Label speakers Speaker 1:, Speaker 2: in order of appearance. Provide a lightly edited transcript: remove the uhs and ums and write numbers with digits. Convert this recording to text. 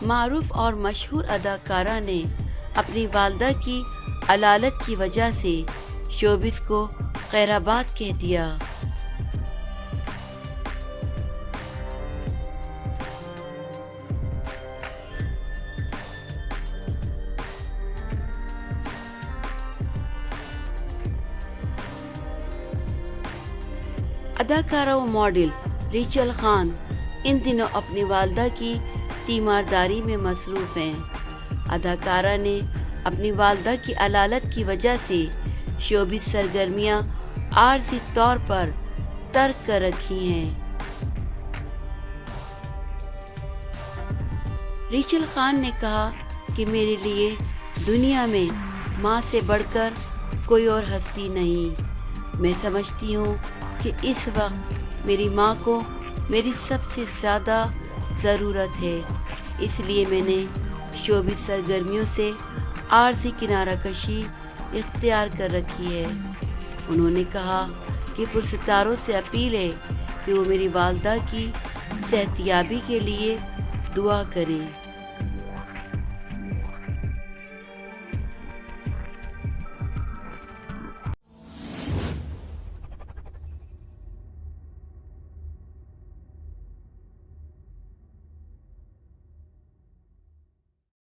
Speaker 1: معروف اور مشہور اداکارہ نے اپنی والدہ کی علالت کی وجہ سے شوبز کو خیر آباد کہہ دیا۔ اداکارہ و ماڈل ریچل خان ان دنوں اپنی والدہ کی تیمارداری میں مصروف ہیں۔ اداکارہ نے اپنی والدہ کی علالت کی وجہ سے شوبز سرگرمیاں عارضی طور پر ترک کر رکھی ہیں۔ ریچل خان نے کہا کہ میرے لیے دنیا میں ماں سے بڑھ کر کوئی اور ہستی نہیں۔ میں سمجھتی ہوں کہ اس وقت میری ماں کو میری سب سے زیادہ ضرورت ہے، اس لیے میں نے شوبز سرگرمیوں سے عارضی کنارہ کشی اختیار کر رکھی ہے۔ انہوں نے کہا کہ پرستاروں سے اپیل ہے کہ وہ میری والدہ کی صحتیابی کے لیے دعا کریں۔